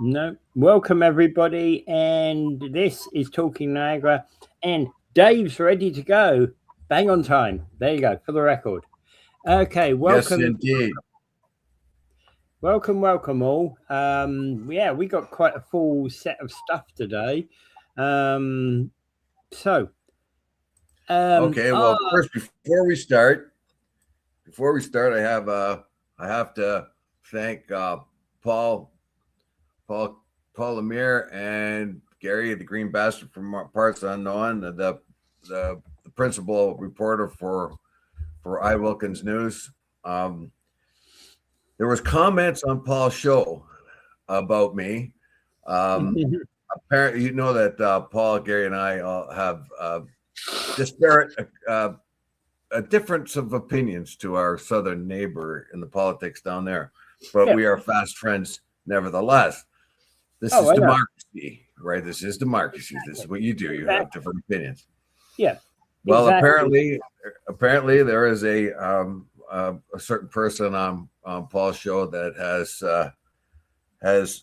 No. Welcome, everybody. And this is Talking Niagara. And Dave's ready to go. Bang on time. There you go, for the record. Okay, welcome. Yes, indeed. Welcome all. We got quite a full set of stuff today. So, Okay. Well, first, before we start, I have to thank Paul, Lemire, and Gary, the Green Bastard from Parts Unknown, the principal reporter for iWilkins News. There was comments on Paul's show about me. Apparently, you know that Paul, Gary, and I all have disparate a difference of opinions to our southern neighbor in the politics down there, but we are fast friends nevertheless. This is democracy, right? This is democracy. This is what you do. You have different opinions. Yeah. Well, apparently, there is a certain person on Paul's show that has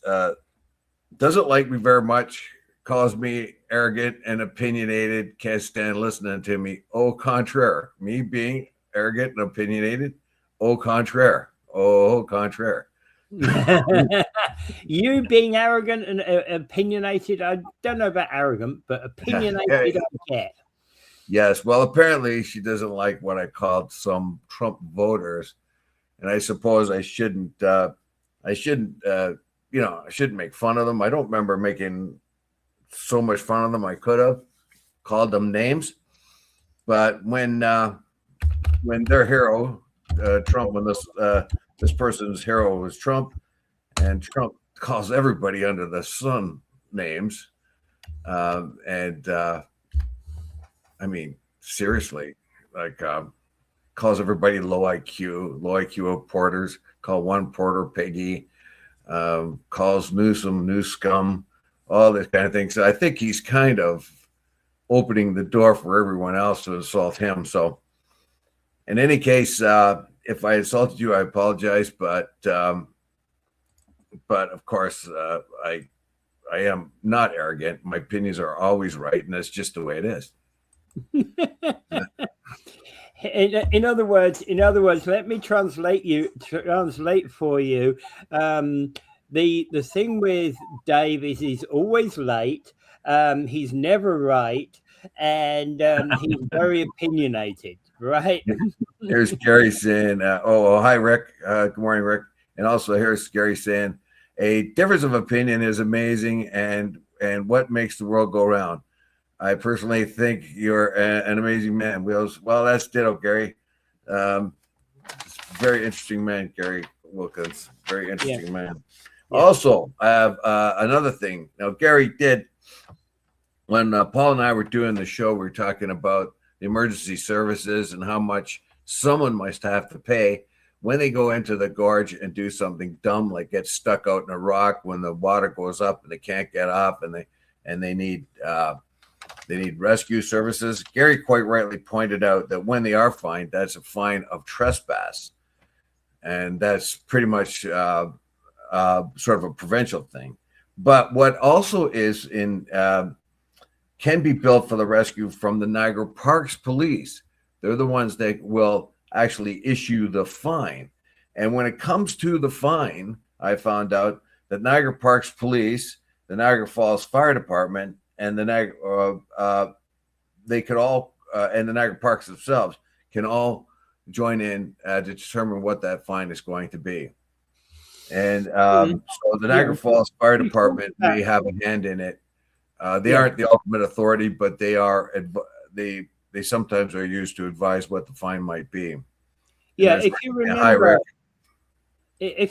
doesn't like me very much, calls me arrogant and opinionated, can't stand listening to me. Au contraire, me being arrogant and opinionated, au contraire. You being arrogant and opinionated, I don't know about arrogant, but opinionated, I get. Yes, well, apparently she doesn't like what I called some Trump voters, and I suppose I shouldn't make fun of them. I don't remember making so much fun of them. I could have called them names, but when their hero, Trump, when this person's hero was Trump, and Trump calls everybody under the sun names, I mean, seriously, like calls everybody low IQ porters, call one porter piggy, calls Newsom new scum, all this kind of thing. So I think he's kind of opening the door for everyone else to insult him. So in any case, if I insulted you, I apologize. But of course, I am not arrogant. My opinions are always right, and that's just the way it is. In other words, let me translate for you. The thing with Dave is he's always late. He's never right, and he's very opinionated. Right. Here's Gary saying, hi, Rick. Good morning, Rick. And also here's Gary saying, a difference of opinion is amazing, and what makes the world go round. I personally think you're an amazing man, Wheels. Well, that's ditto, Gary. Very interesting man, Gary Wilkins. Very interesting man. Yeah. Also, I have another thing. Now, Gary did, when Paul and I were doing the show, we were talking about the emergency services and how much someone must have to pay when they go into the gorge and do something dumb, like get stuck out in a rock when the water goes up and they can't get off, and they need rescue services. Gary quite rightly pointed out that when they are fined, that's a fine of trespass, and that's pretty much sort of a provincial thing. But what also is can be billed for the rescue from the Niagara Parks Police. They're the ones that will actually issue the fine. And when it comes to the fine, I found out that Niagara Parks Police, the Niagara Falls Fire Department, and the Niagara, they could all, and the Niagara Parks themselves can all join in to determine what that fine is going to be. And so the Niagara Falls Fire Department may have a hand in it. They aren't the ultimate authority, but they are. They sometimes are used to advise what the fine might be. Yeah, if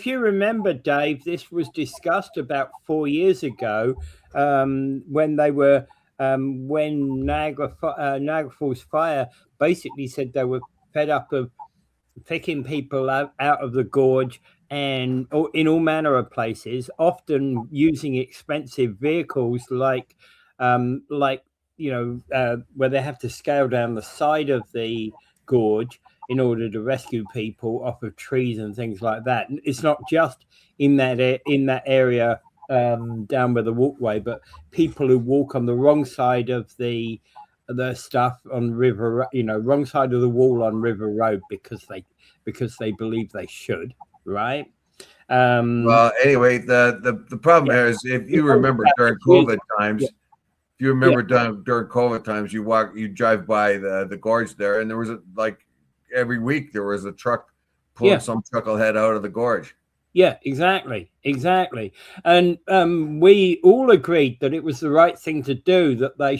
you remember, Dave, this was discussed about 4 years ago when they were when Niagara Falls Fire basically said they were fed up of picking people out of the gorge and in all manner of places, often using expensive vehicles like where they have to scale down the side of the gorge in order to rescue people off of trees and things like that. And it's not just in that area down by the walkway, but people who walk on the wrong side of the stuff on River, wrong side of the wall on River Road because they believe they should, right? Well, anyway, the problem Yeah. is if you remember during COVID times, if you remember during COVID times, you drive by the gorge there, and there was like every week there was a truck pulling some chucklehead out of the gorge. Yeah, exactly. And we all agreed that it was the right thing to do, that they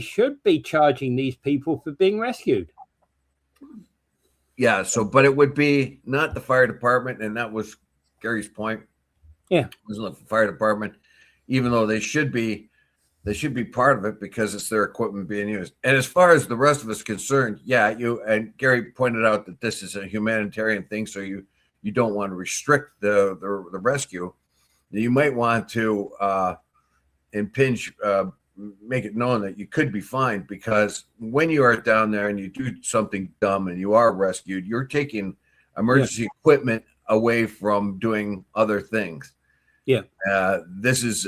should be charging these people for being rescued. Yeah, but it would be not the fire department, and that was Gary's point. Yeah, it wasn't the fire department, even though they should be part of it because it's their equipment being used. And as far as the rest of us concerned, you and Gary pointed out that this is a humanitarian thing, so you don't want to restrict the rescue. You might want to impinge, make it known that you could be fined, because when you are down there and you do something dumb and you are rescued, you're taking emergency equipment away from doing other things. Yeah. This is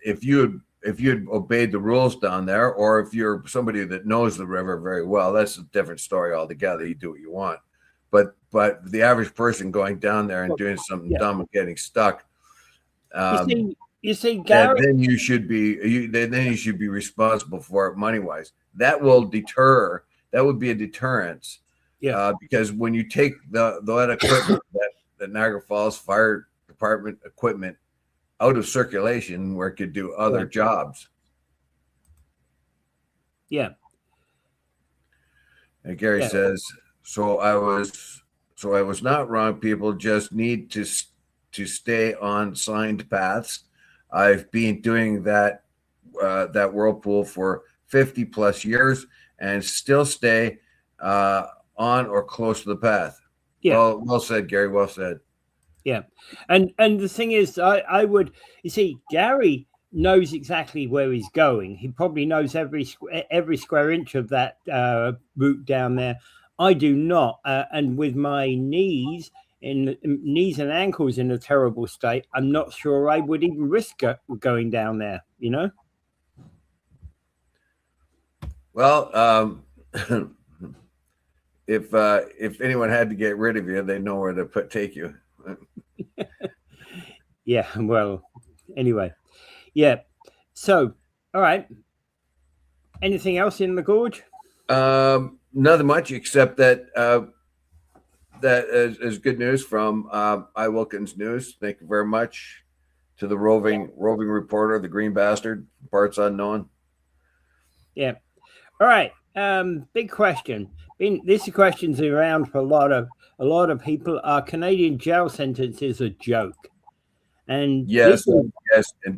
if you had obeyed the rules down there, or if you're somebody that knows the river very well, that's a different story altogether. You do what you want. But the average person going down there and doing something dumb and getting stuck, you see, Gary, then you should be responsible for it money wise. That will deter. That would be a deterrence. Yeah. Because when you take that equipment, that Niagara Falls Fire Department equipment out of circulation where it could do other jobs. Yeah. And Gary says, so I was not wrong. People just need to stay on signed paths. I've been doing that whirlpool for 50 plus years and still stay on or close to the path. Yeah. Well said, Gary. Well said. Yeah. And the thing is, I would, you see, Gary knows exactly where he's going. He probably knows every square inch of that route down there. I do not. And with my knees and ankles in a terrible state, I'm not sure I would even risk going down there, Well, if anyone had to get rid of you, they know where to take you. Yeah, well, anyway. Yeah. So, all right. Anything else in the gorge? Nothing much, except that that is good news from I Wilkins News. Thank you very much to the roving reporter, the green bastard, parts unknown. Yeah. All right. Big question. This question's around for a lot of people. Are Canadian jail sentences a joke? And yes, and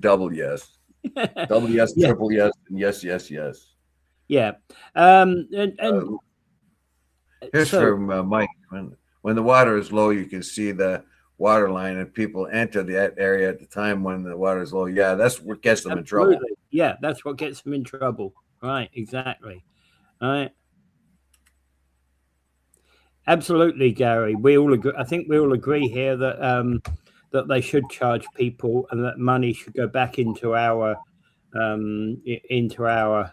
double yes. Double yes, triple yes, and yes. Yeah. Here's from Mike. When the water is low, you can see the water line, and people enter that area at the time when the water is low. Yeah, that's what gets them in trouble. Yeah, that's what gets them in trouble. Right, exactly. All right. Absolutely, Gary. We all agree. I think we all agree here that that they should charge people, and that money should go back into our fire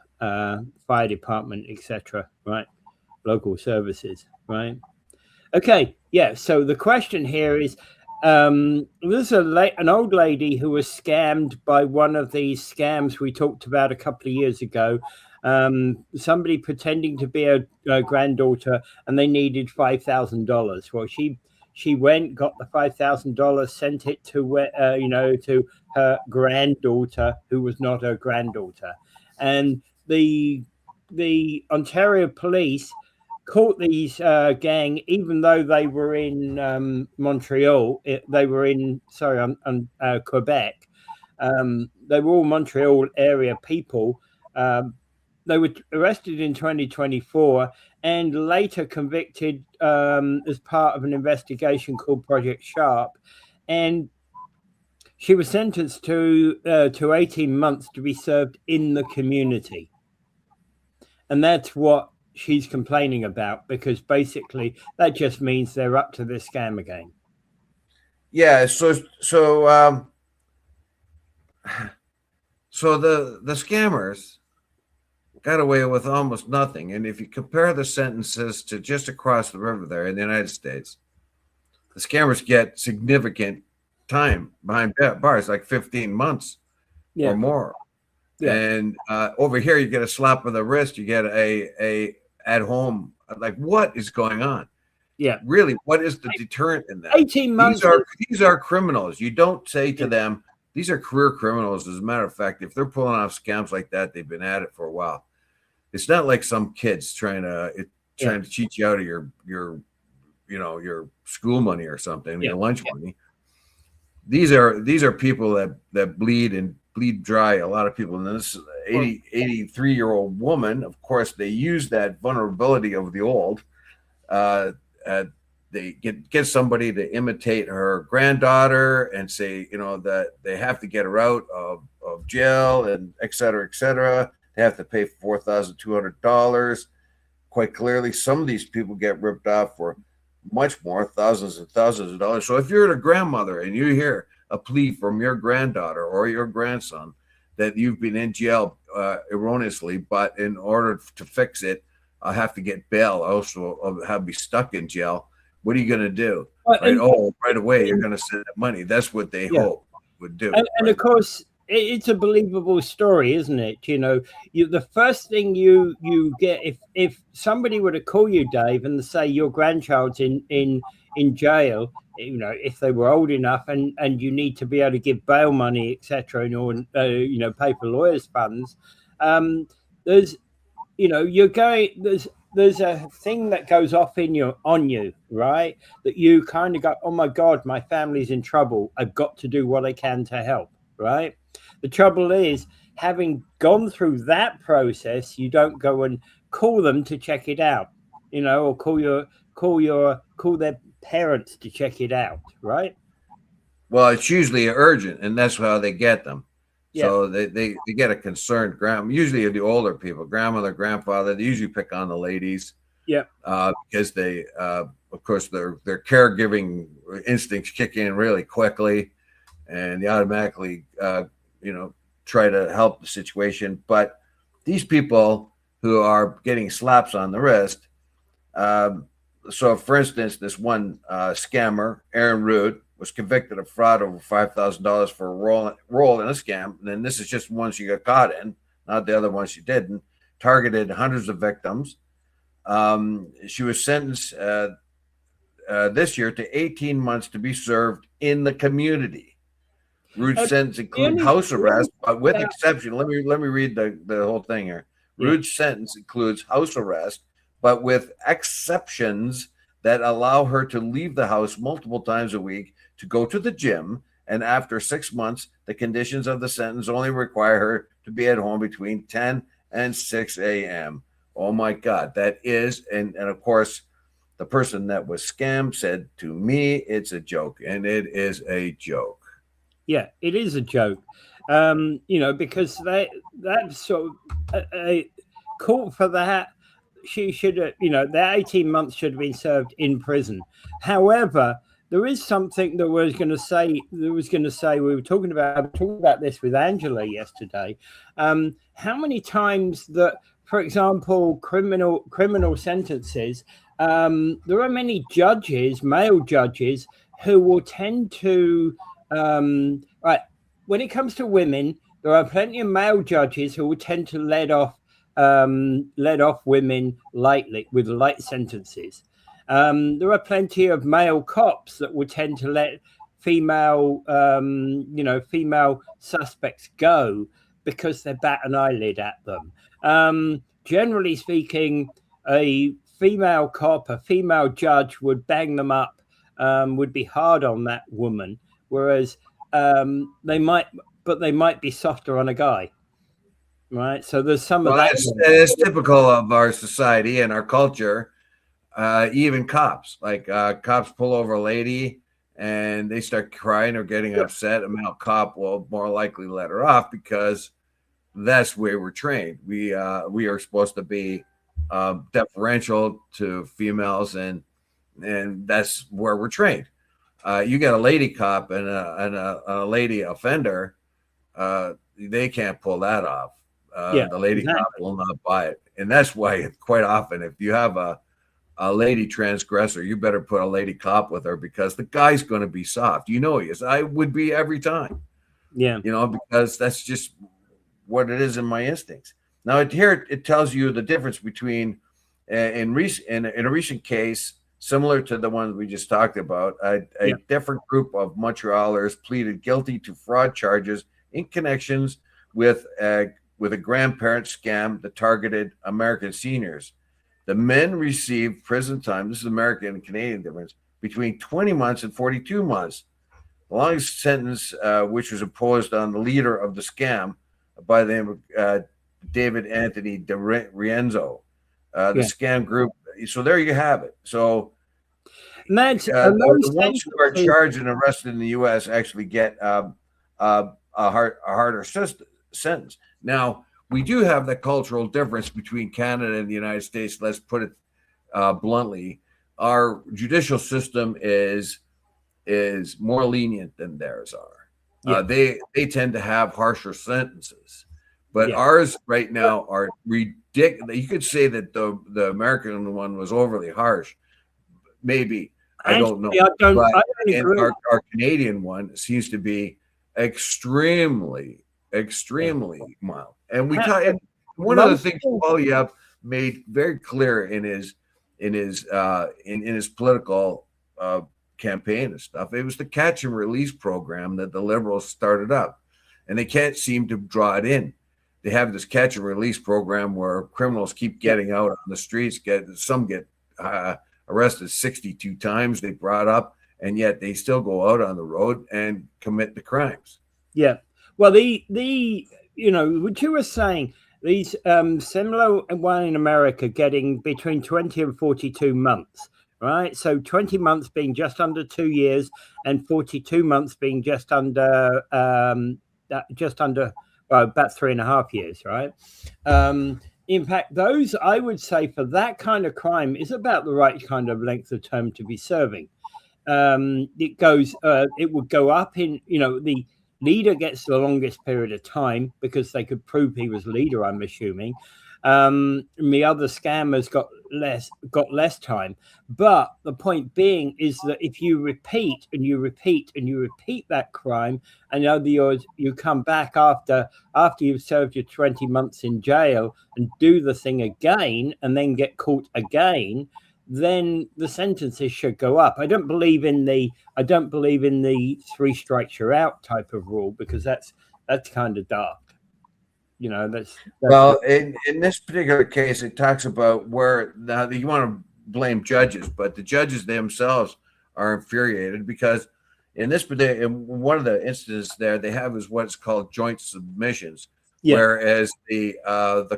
department, etc. Right, local services. Right. Okay. Yeah. So the question here is, there's an old lady who was scammed by one of these scams we talked about a couple of years ago. Somebody pretending to be a granddaughter, and they needed $5,000. Well, she went, got the $5,000, sent it to to her granddaughter, who was not her granddaughter, and the Ontario police caught these gang, even though they were in Montreal. They were in Quebec. They were all Montreal area people. They were arrested in 2024 and later convicted as part of an investigation called Project Sharp. And she was sentenced to 18 months to be served in the community. And that's what she's complaining about, because basically that just means they're up to this scam again. Yeah. So the scammers got away with almost nothing. And if you compare the sentences to just across the river there in the United States, the scammers get significant time behind bars, like 15 months or more. Yeah. And over here, you get a slap on the wrist. You get a at home. Like, what is going on? Yeah. Really, what is the deterrent in that? 18 months. These are criminals. You don't say to them, these are career criminals. As a matter of fact, if they're pulling off scams like that, they've been at it for a while. It's not like some kids trying to cheat you out of your school money or something, your lunch money. These are people that bleed dry a lot of people. And this 83-year-old woman, of course, they use that vulnerability of the old. They get somebody to imitate her granddaughter and say, that they have to get her out of jail and et cetera, et cetera. They have to pay $4,200. Quite clearly, some of these people get ripped off for much more, thousands and thousands of dollars. So if you're a grandmother and you hear a plea from your granddaughter or your grandson that you've been in jail erroneously, but in order to fix it, I have to get bail. Also, I'll have to be stuck in jail. What are you going to do? Right away, you're going to send that money. That's what they hope would do. And of course, it's a believable story, isn't it? The first thing you get, if somebody were to call you, Dave, and say your grandchild's in jail, if they were old enough, and you need to be able to give bail money, etc., or pay for lawyers' funds, there's there's a thing that goes off on you, right? That you kind of go, oh my God, my family's in trouble. I've got to do what I can to help, right? The trouble is, having gone through that process, you don't go and call them to check it out, or call their parents to check it out, right? Well, it's usually urgent, and that's how they get them. So they get a concerned usually the older people, grandmother, grandfather, they usually pick on the ladies. Because they, of course, their caregiving instincts kick in really quickly, and they automatically, try to help the situation. But these people who are getting slaps on the wrist, so for instance, this one scammer, Aaron Root, was convicted of fraud over $5,000 for a role in a scam. And then this is just one she got caught in, not the other one she didn't. Targeted hundreds of victims. She was sentenced this year to 18 months to be served in the community. Root's sentence includes house arrest, but with exception. Let me read the whole thing here. Root's sentence includes house arrest, but with exceptions that allow her to leave the house multiple times a week to go to the gym. And after 6 months, the conditions of the sentence only require her to be at home between 10 and 6 a.m. Oh my God, that is, and of course, the person that was scammed said to me, it's a joke, and it is a joke. Yeah, it is a joke, because that's sort of a court for that. She should have, that 18 months should have been served in prison. However, there is something that we were talking about this with Angela yesterday. How many times that, for example, criminal sentences, there are many judges, male judges, who will tend to right, when it comes to women, there are plenty of male judges who will tend to let off women lightly with light sentences. There are plenty of male cops that will tend to let female suspects go because they bat an eyelid at them. Generally speaking, a female cop, a female judge would bang them up, would be hard on that woman, whereas they might be softer on a guy. Right, so there's some of that. It's typical of our society and our culture. Even cops, cops pull over a lady and they start crying or getting upset. A male cop will more likely let her off because that's where we're trained. We are supposed to be deferential to females, and that's where we're trained. you get a lady cop and a lady offender, they can't pull that off. The lady cop will not buy it. And that's why quite often if you have a lady transgressor, you better put a lady cop with her because the guy's going to be soft. He is. I would be every time. Yeah. Because that's just what it is in my instincts. Now, here it tells you the difference between in a recent case, similar to the one we just talked about, a different group of Montrealers pleaded guilty to fraud charges in connections with a grandparent scam that targeted American seniors. The men received prison time. This is American and Canadian difference between 20 months and 42 months. The longest sentence, which was imposed on the leader of the scam by the name of David Anthony de Rienzo, the scam group. So there you have it. So the ones who are charged and arrested in the U.S. actually get a harder sentence. Now, we do have the cultural difference between Canada and the United States. Let's put it bluntly. Our judicial system is more lenient than theirs are. They tend to have harsher sentences, but ours right now are ridiculous. You could say that the American one was overly harsh. Maybe. I don't know. Our Canadian one seems to be extremely mild. And one of the things Poilievre made very clear in his political campaign and stuff, it was the catch and release program that the Liberals started up, and they can't seem to draw it in. They have this catch and release program where criminals keep getting out on the streets. Some get arrested 62 times they brought up, and yet they still go out on the road and commit the crimes. Yeah. Well, what you were saying, these similar one in America getting between 20 and 42 months, right? So 20 months being just under 2 years and 42 months being just under about 3.5 years, right? In fact, those, I would say, for that kind of crime is about the right kind of length of term to be serving. It would go up in, the leader gets the longest period of time because they could prove he was leader, I'm assuming. The other scammers got less time. But the point being is that if you repeat and you repeat and you repeat that crime, and you come back after you've served your 20 months in jail and do the thing again and then get caught again, then the sentences should go up. I don't believe in the 3 strikes you're out type of rule, because that's kind of dark. That's well, in this particular case, it talks about where now you want to blame judges, but the judges themselves are infuriated because in one of the instances there, they have is what's called joint submissions, whereas the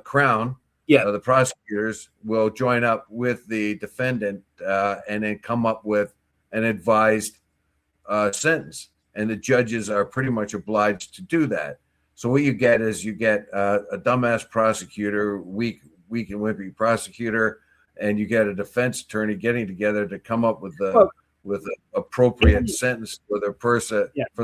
Crown, the prosecutors will join up with the defendant and then come up with an advised sentence, and the judges are pretty much obliged to do that. So what you get is a dumbass prosecutor, weak and wimpy prosecutor, and you get a defense attorney getting together to come up with an appropriate sentence for the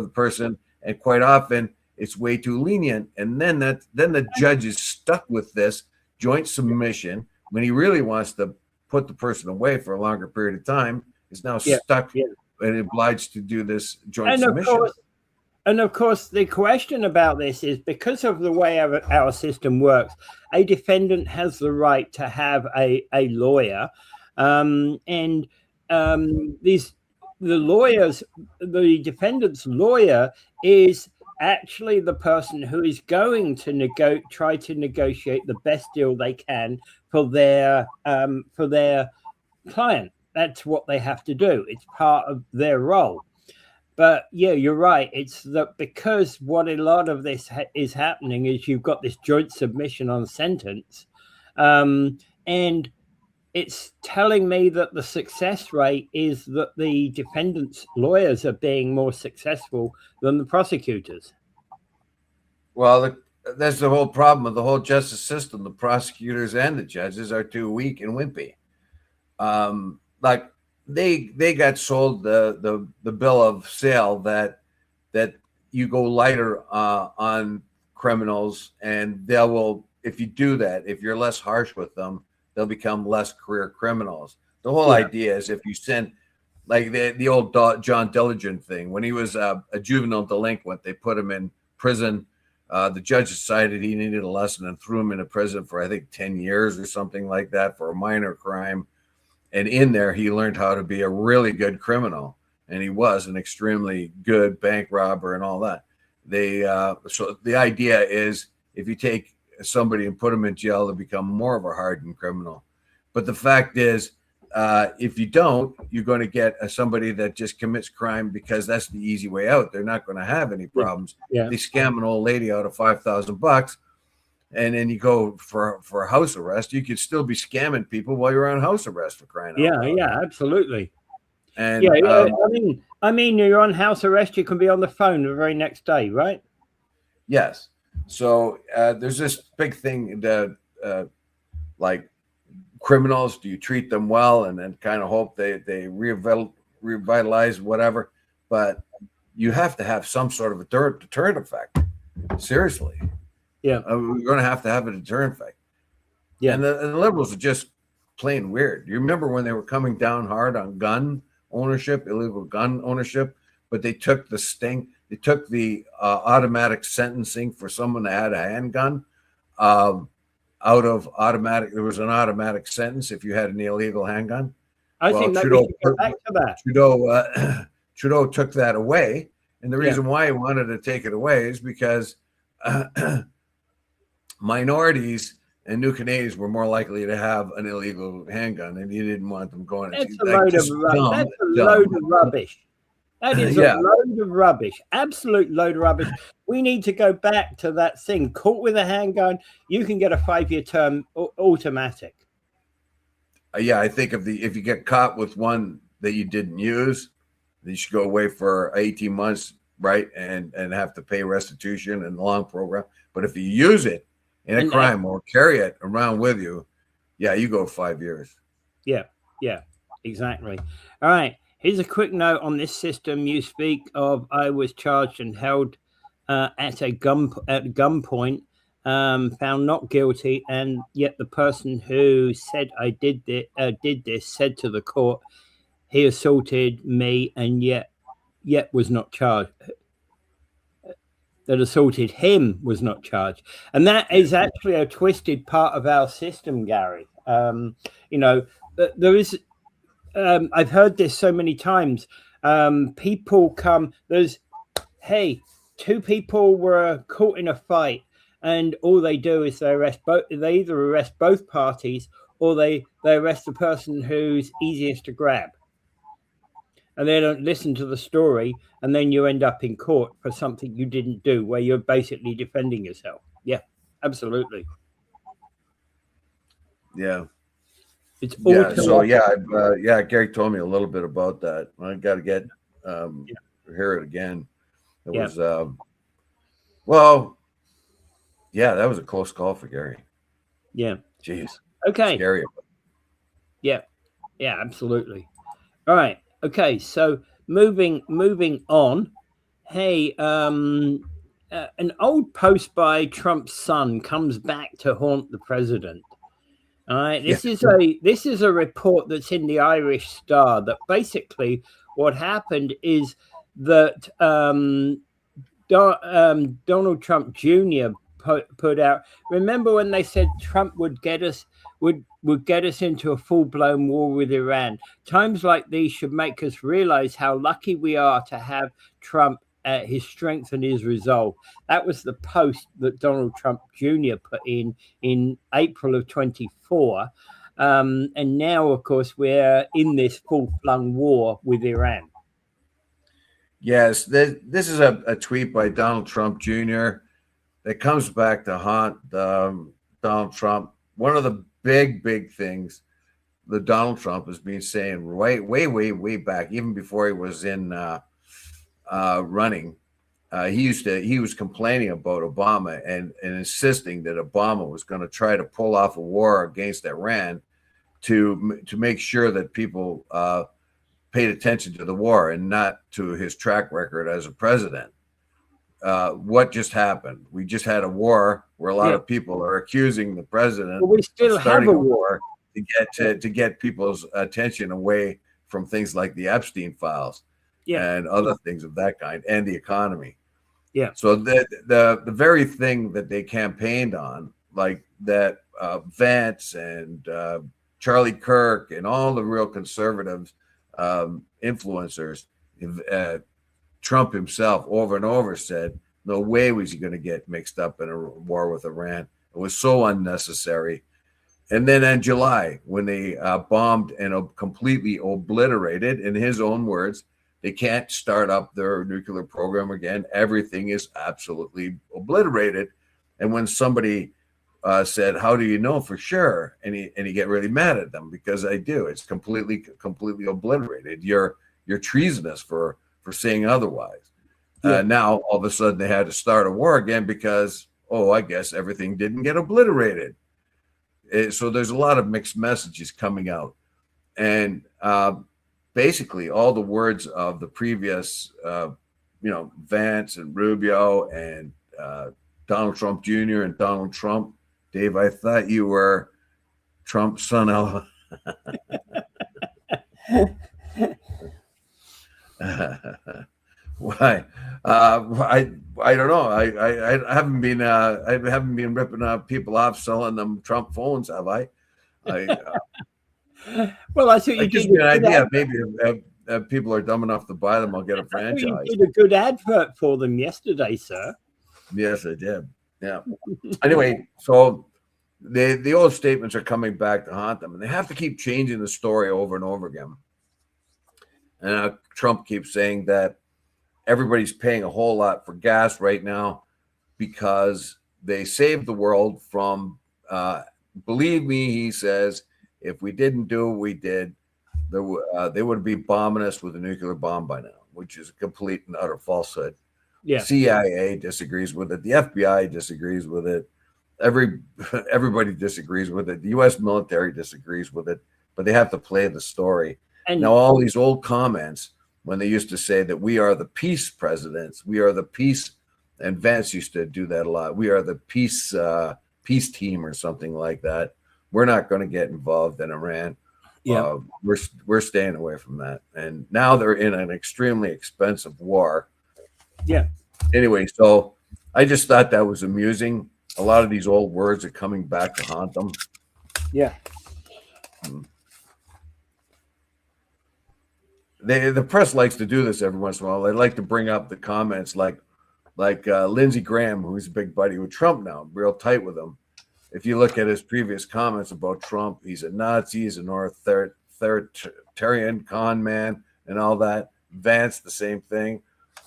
person, and quite often it's way too lenient, and then the judge is stuck with this joint submission when he really wants to put the person away for a longer period of time. Is now stuck and obliged to do this joint submission. And of course, the question about this is because of the way our system works, a defendant has the right to have a lawyer. The defendant's lawyer is actually the person who is going to try to negotiate the best deal they can for their client. That's what they have to do. It's part of their role. But you're right. It's that because what a lot of this is happening is you've got this joint submission on sentence, and it's telling me that the success rate is that the defendant's lawyers are being more successful than the prosecutors. Well, that's the whole problem of the whole justice system. The prosecutors and the judges are too weak and wimpy. Like they got sold the bill of sale that you go lighter on criminals, and they will, if you do that, if you're less harsh with them, they'll become less career criminals. The whole idea is if you send, like the old John Diligent thing, when he was a juvenile delinquent, they put him in prison. The judge decided he needed a lesson and threw him into prison for, I think, 10 years or something like that for a minor crime. And in there, he learned how to be a really good criminal. And he was an extremely good bank robber and all that. So the idea is if you take somebody and put them in jail, they become more of a hardened criminal. But the fact is, if you don't, you're going to get somebody that just commits crime because that's the easy way out. They're not going to have any problems. Yeah. They scam an old lady out of $5,000, and then you go for a house arrest. You could still be scamming people while you're on house arrest, for crying out loud. Yeah, absolutely. And I mean, you're on house arrest. You can be on the phone the very next day, right? Yes. So there's this big thing that like criminals, do you treat them well and then kind of hope they revitalize whatever? But you have to have some sort of a deterrent effect. Seriously. Yeah. We're going to have a deterrent effect. Yeah. And the liberals are just plain weird. You remember when they were coming down hard on gun ownership, illegal gun ownership, but they took the sting. They took the automatic sentencing for someone that had a handgun out of automatic. There was an automatic sentence if you had an illegal handgun. I think maybe we should go back to that. Trudeau took that away. And the reason why he wanted to take it away is because minorities and new Canadians were more likely to have an illegal handgun, and he didn't want them going. That's a load of rubbish. That is a load of rubbish. Absolute load of rubbish. We need to go back to that thing. Caught with a handgun, you can get a 5-year term automatic. I think if you get caught with one that you didn't use, you should go away for 18 months, right, and have to pay restitution and the long program. But if you use it in a crime or carry it around with you, you go 5 years. Yeah, exactly. All right. Here's a quick note on this system. You speak of I was charged and held at gunpoint, found not guilty, and yet the person who said I did this said to the court he assaulted me and yet was not charged. That assaulted him was not charged, and that is actually a twisted part of our system, Gary. There is. I've heard this so many times. People come. Hey, two people were caught in a fight, and all they do is they either arrest both parties or they arrest the person who's easiest to grab. And they don't listen to the story, and then you end up in court for something you didn't do, where you're basically defending yourself. Yeah, absolutely. Yeah. It's all Gary told me a little bit about that. I got to hear it again. It was that was a close call for Gary. Yeah. Jeez. Okay. Scary. Yeah, absolutely. All right. Okay, so moving on. Hey, an old post by Trump's son comes back to haunt the president. All right, this is a report that's in the Irish Star that basically what happened is that Donald Trump Jr. put out. Remember when they said Trump would get us into a full-blown war with Iran? Times like these should make us realize how lucky we are to have Trump, his strength and his resolve. That was the post that Donald Trump Jr. put in April of 24. And now, of course, we're in this full-flung war with Iran. Yes, this is a tweet by Donald Trump Jr. that comes back to haunt Donald Trump. One of the big things that Donald Trump has been saying way back, even before he was in running. He was complaining about Obama and insisting that Obama was going to try to pull off a war against Iran to make sure that people paid attention to the war and not to his track record as a president. What just happened? We just had a war where a lot of people are accusing the president we still of starting have a war to get people's attention away from things like the Epstein files and other things of that kind, and the economy. Yeah. So the very thing that they campaigned on, like that, Vance and Charlie Kirk and all the real conservative influencers, Trump himself over and over said, no way was he going to get mixed up in a war with Iran. It was so unnecessary. And then in July, when they bombed and completely obliterated, in his own words, they can't start up their nuclear program again. Everything is absolutely obliterated. And when somebody said, "How do you know for sure?" and he get really mad at them, because I do. It's completely obliterated. You're treasonous for saying otherwise. Now all of a sudden they had to start a war again because, I guess everything didn't get obliterated. So there's a lot of mixed messages coming out, and basically all the words of the previous, Vance and Rubio and Donald Trump Jr. and Donald Trump. Dave, I thought you were Trump's son. Why? I don't know. I haven't been ripping people off selling them Trump phones, have I? Well, I think you gives me an idea. Maybe if people are dumb enough to buy them, I'll get a franchise. You did a good advert for them yesterday, sir. Yes, I did. Yeah. Anyway, so the old statements are coming back to haunt them, and they have to keep changing the story over and over again. And Trump keeps saying that everybody's paying a whole lot for gas right now because they saved the world from, believe me, he says, if we didn't do what we did, they would be bombing us with a nuclear bomb by now, which is a complete and utter falsehood. Yeah. CIA disagrees with it. The FBI disagrees with it. Everybody disagrees with it. The U.S. military disagrees with it, but they have to play the story. And now all these old comments, when they used to say that we are the peace presidents, we are the peace, and Vance used to do that a lot. We are the peace team or something like that. We're not going to get involved in Iran. Yeah, we're staying away from that. And now they're in an extremely expensive war. Yeah. Anyway, so I just thought that was amusing. A lot of these old words are coming back to haunt them. Yeah. The press likes to do this every once in a while. They like to bring up the comments like Lindsey Graham, who's a big buddy with Trump now, real tight with him. If you look at his previous comments about Trump, he's a Nazi, he's an authoritarian con man and all that. Vance, the same thing.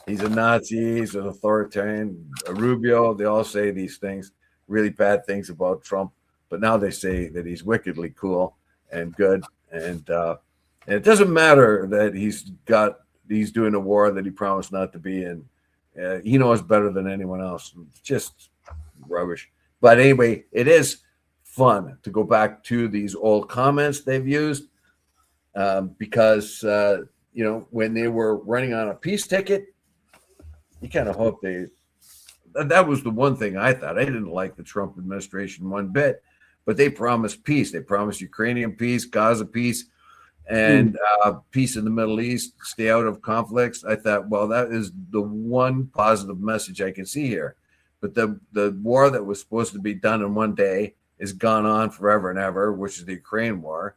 He's a Nazi, he's an authoritarian. Rubio, they all say these things, really bad things about Trump. But now they say that he's wickedly cool and good. And it doesn't matter that he's doing a war that he promised not to be in. He knows better than anyone else. It's just rubbish. But anyway, it is fun to go back to these old comments they've used because, when they were running on a peace ticket, you kind of hope that was the one thing I thought. I didn't like the Trump administration one bit, but they promised peace. They promised Ukrainian peace, Gaza peace, and peace in the Middle East, stay out of conflicts. I thought, well, that is the one positive message I can see here. But the war that was supposed to be done in one day is gone on forever and ever, which is the Ukraine war.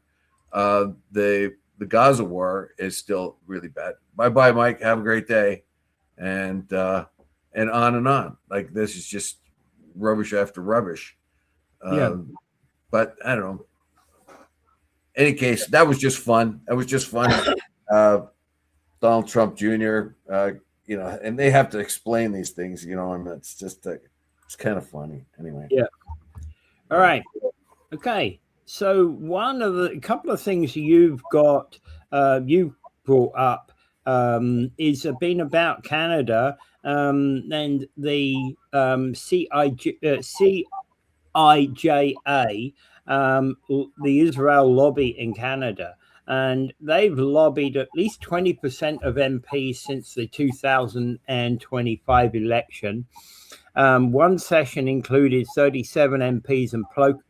The Gaza war is still really bad. Bye-bye, Mike. Have a great day. And on and on. Like, this is just rubbish after rubbish. But I don't know. Any case, that was just fun. That was just fun. Donald Trump Jr., and they have to explain these things, and it's just, it's kind of funny anyway. Yeah. All right. Okay. So a couple of things you brought up is been about Canada and the CIJA, the Israel lobby in Canada. and they've lobbied at least 20% of MPs since the 2025 election. One session included 37 MPs and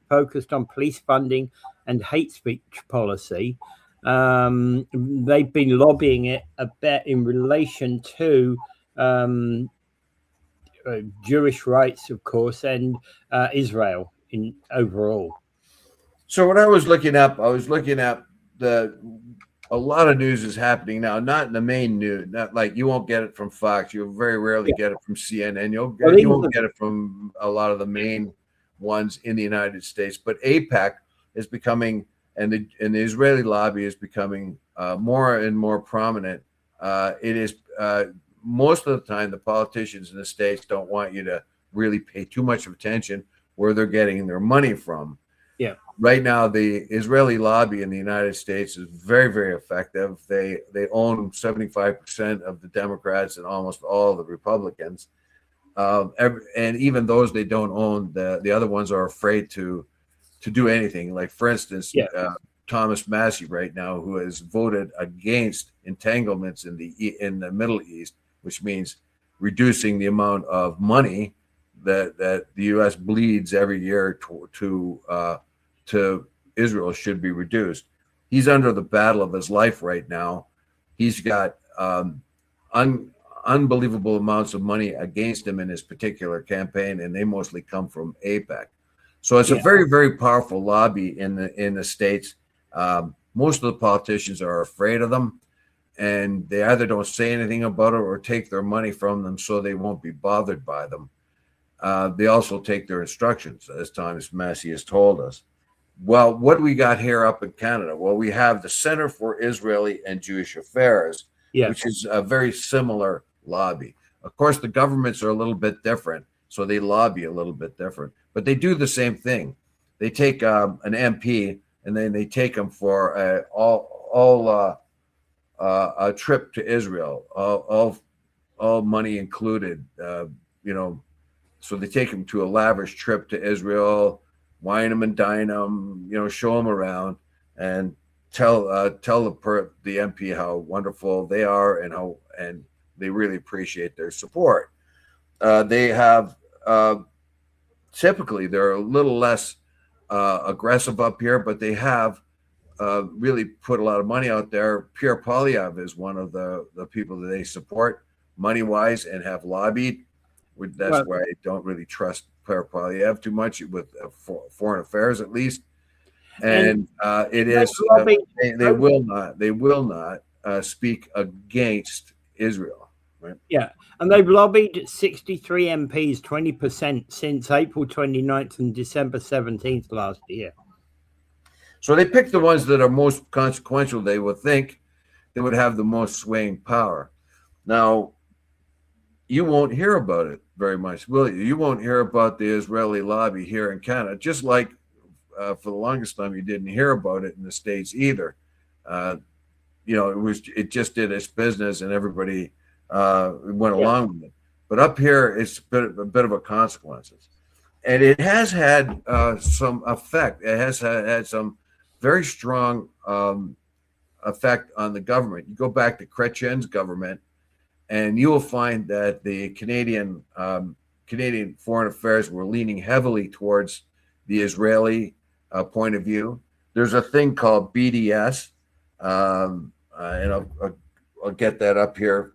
focused on police funding and hate speech policy. They've been lobbying it a bit in relation to Jewish rights, of course, and Israel in overall. So what I was looking at a lot of news is happening now, not in the main news, not like you won't get it from Fox. You'll very rarely get it from CNN. You won't get it from a lot of the main ones in the United States. But AIPAC is becoming, and the Israeli lobby is becoming more and more prominent. It is most of the time the politicians in the States don't want you to really pay too much attention where they're getting their money from. Yeah. Right now, the Israeli lobby in the United States is very, very effective. They own 75% of the Democrats and almost all the Republicans. And even those they don't own, the other ones are afraid to do anything. Like, for instance, Thomas Massey right now, who has voted against entanglements in the Middle East, which means reducing the amount of money that the U.S. bleeds every year to Israel should be reduced. He's under the battle of his life right now. He's got unbelievable amounts of money against him in his particular campaign, and they mostly come from AIPAC. So it's a very, very powerful lobby in the States. Most of the politicians are afraid of them, and they either don't say anything about it or take their money from them so they won't be bothered by them. They also take their instructions, as Thomas Massey has told us. Well, what do we got here up in Canada? Well, we have the Center for Israeli and Jewish Affairs, which is a very similar lobby. Of course, the governments are a little bit different, so they lobby a little bit different, but they do the same thing. They take an MP and then they take them for a trip to Israel, all money included, so they take them to a lavish trip to Israel, wine them and dine them, show them around, and tell the MP how wonderful they are and they really appreciate their support. They have typically they're a little less aggressive up here, but they have really put a lot of money out there. Pierre Poilievre is one of the people that they support money-wise and have lobbied. That's why I don't really trust Pierre Poilievre too much with foreign affairs, at least. And it is they will not speak against Israel. Right? Yeah, and they've lobbied 63 MPs, 20% since April 29th and December 17th last year. So they pick the ones that are most consequential. They would think they would have the most swaying power. Now, you won't hear about it very much, will you? You won't hear about the Israeli lobby here in Canada, just like for the longest time you didn't hear about it in the States either. It just did its business and everybody went along with it. But up here, it's a bit of a consequences. And it has had some effect. It has had some very strong effect on the government. You go back to Chrétien's government, and you will find that the Canadian Foreign Affairs were leaning heavily towards the Israeli point of view. There's a thing called BDS, and I'll get that up here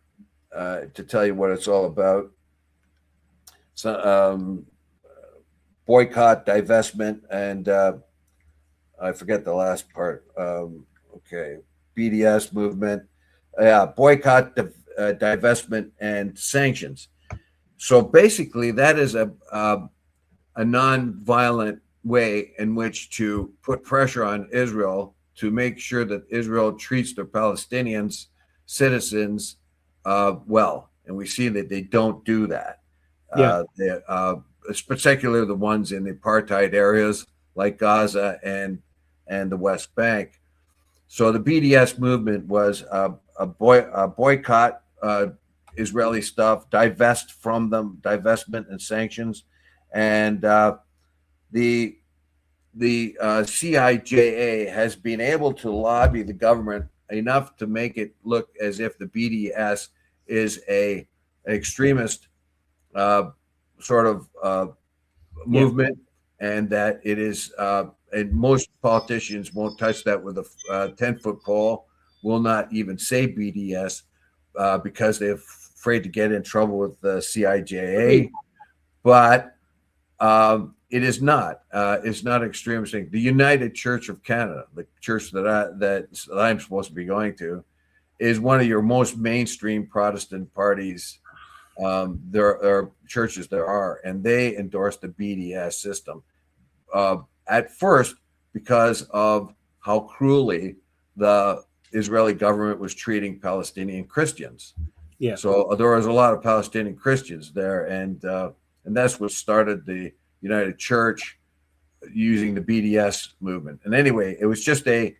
to tell you what it's all about. So, boycott, divestment, and I forget the last part. BDS movement. Boycott, divestment, and sanctions. So basically, that is a non-violent way in which to put pressure on Israel to make sure that Israel treats their Palestinians, citizens, well. And we see that they don't do that. It's particularly the ones in the apartheid areas like Gaza and the West Bank. So the BDS movement was a boycott Israeli stuff, divest from them, divestment and sanctions, and the the CIJA has been able to lobby the government enough to make it look as if the BDS is an extremist sort of movement, and that it is. And most politicians won't touch that with a 10-foot pole. Will not even say BDS because they're afraid to get in trouble with the CIJA. But it is not. It's not an extremist thing. The United Church of Canada, the church that I'm supposed to be going to, is one of your most mainstream Protestant parties. There are churches there are, and they endorse the BDS system. At first, because of how cruelly the Israeli government was treating Palestinian Christians. Yeah. So there was a lot of Palestinian Christians there, and that's what started the United Church using the BDS movement. And anyway, it was just a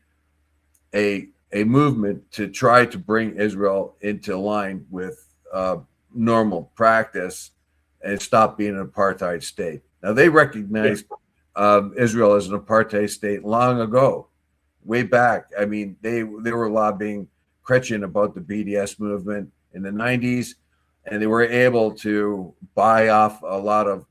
movement to try to bring Israel into line with normal practice and stop being an apartheid state. Now, they recognized Israel as an apartheid state long ago, way back. I mean, they were lobbying Chrétien about the BDS movement in the 90s, and they were able to buy a lot of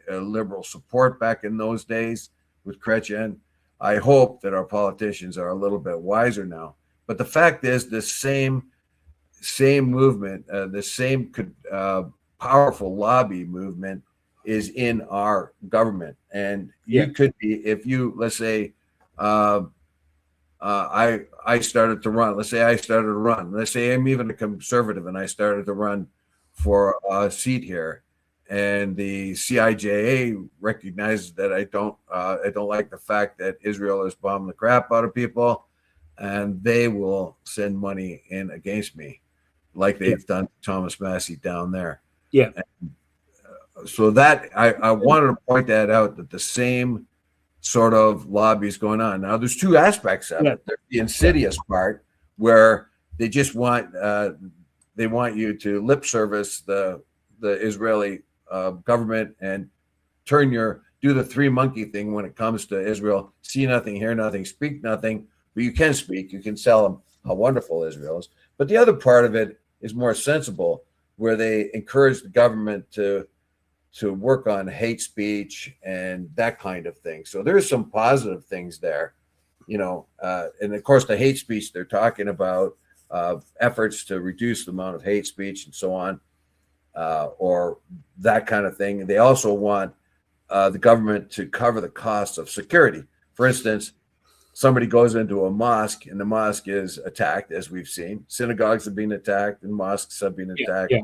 liberal support back in those days with Chrétien. I hope that our politicians are a little bit wiser now. But the fact is, the same movement, the same powerful lobby movement is in our government. And you could be, if you, let's say, I started to run. Let's say I started to run. Let's say I'm even a conservative and I started to run for a seat here. And the CIJA recognizes that I don't like the fact that Israel is bombing the crap out of people, and they will send money in against me, like they've done to Thomas Massey down there. Yeah. And, so that I wanted to point that out, that the same sort of lobby is going on. Now, there's two aspects of it. There's the insidious part where they just want you to lip service the Israeli government and do the three monkey thing when it comes to Israel. See nothing, hear nothing, speak nothing. But you can speak. You can tell them how wonderful Israel is. But the other part of it is more sensible, where they encourage the government to work on hate speech and that kind of thing. So there's some positive things there, and of course the hate speech they're talking about, efforts to reduce the amount of hate speech and so on, or that kind of thing. They also want the government to cover the costs of security. For instance, somebody goes into a mosque and the mosque is attacked, as we've seen. Synagogues have been attacked and mosques have been attacked.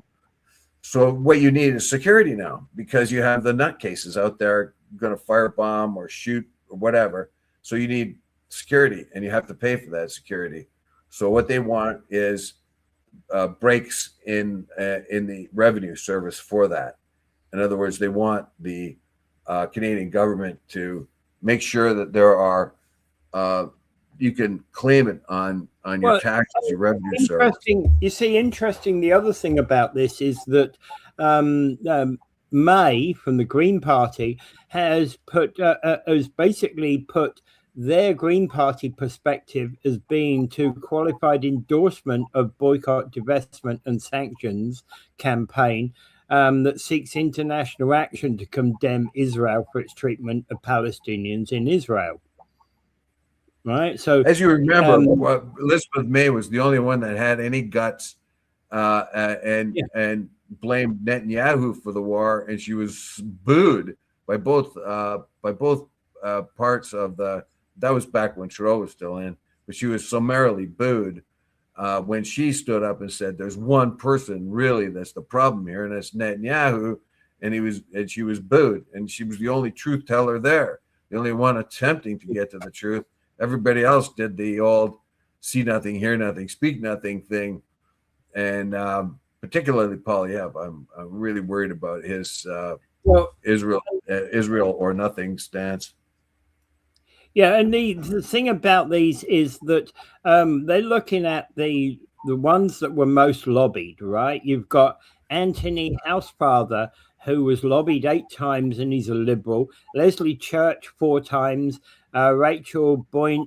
So what you need is security now, because you have the nutcases out there going to firebomb or shoot or whatever. So you need security, and you have to pay for that security. So what they want is breaks in the revenue service for that. In other words, they want the Canadian government to make sure that there are you can claim it on your taxes, your revenue service. You see, interesting. The other thing about this is that May from the Green Party has basically put their Green Party perspective as being to qualified endorsement of boycott, divestment, and sanctions campaign that seeks international action to condemn Israel for its treatment of Palestinians in Israel. Right. So, as you remember, Elizabeth May was the only one that had any guts and blamed Netanyahu for the war, and she was booed by both parts of the. That was back when Trudeau was still in, but she was summarily booed when she stood up and said, "There's one person really that's the problem here, and that's Netanyahu," and she was booed, and she was the only truth teller there, the only one attempting to get to the truth. Everybody else did the old see nothing, hear nothing, speak nothing thing. And particularly Poilievre, I'm really worried about his Israel or nothing stance. Yeah, and the thing about these is that they're looking at the ones that were most lobbied, right? You've got Anthony Housefather, who was lobbied 8 times and he's a liberal, Leslie Church 4 times, Rachel Ben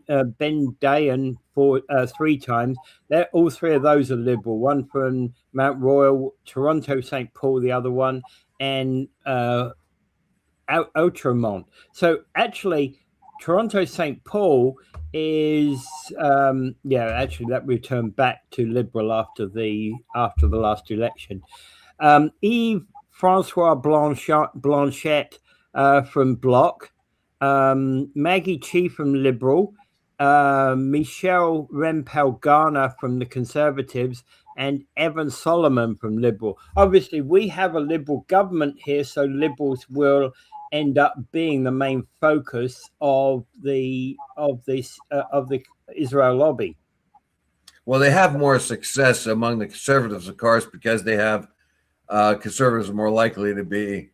Dayan 3 times. They're all three of those are liberal. One from Mount Royal, Toronto, St. Paul, the other one, and Outremont. So actually, Toronto St. Paul is actually that returned back to Liberal after the last election. Yves Francois Blanchette from Bloc, Maggie Chi from Liberal, Michelle Rempel Garner from the Conservatives, and Evan Solomon from Liberal. Obviously, we have a Liberal government here, so Liberals will end up being the main focus of the Israel lobby. Well, they have more success among the conservatives, of course, because they have conservatives are more likely to be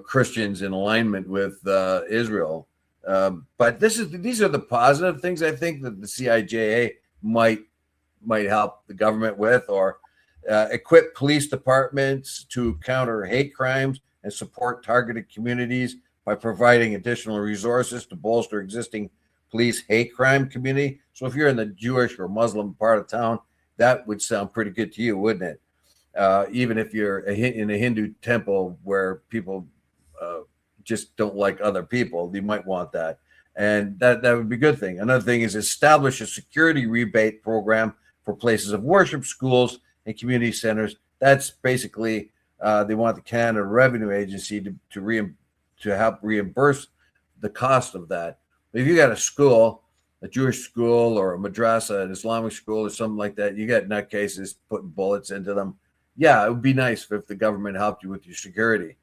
Christians in alignment with Israel. But these are the positive things I think that the CIJA might help the government with, or equip police departments to counter hate crimes and support targeted communities by providing additional resources to bolster existing police hate crime community. So if you're in the Jewish or Muslim part of town, that would sound pretty good to you, wouldn't it? Even if you're in a Hindu temple where people just don't like other people, you might want that. And that would be a good thing. Another thing is establish a security rebate program for places of worship, schools, and community centers. That's basically they want the Canada Revenue Agency to help reimburse the cost of that. But if you got a school, a Jewish school or a madrasa, an Islamic school or something like that, you got nutcases putting bullets into them. Yeah, it would be nice if the government helped you with your security.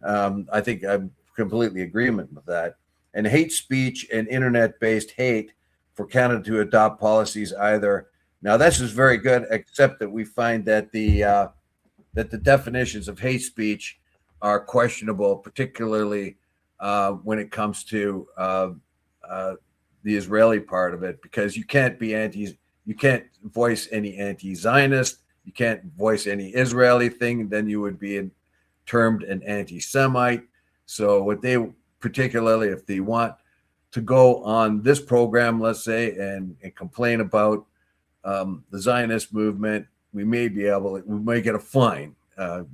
I think I'm completely in agreement with that. And hate speech and internet-based hate for Canada to adopt policies either. Now, this is very good, except that we find that the definitions of hate speech are questionable, particularly when it comes to the Israeli part of it, because you can't voice any anti-Zionist, you can't voice any Israeli thing, then you would be termed an anti-Semite. So what they particularly, if they want to go on this program, let's say, and complain about the Zionist movement, we may get a fine,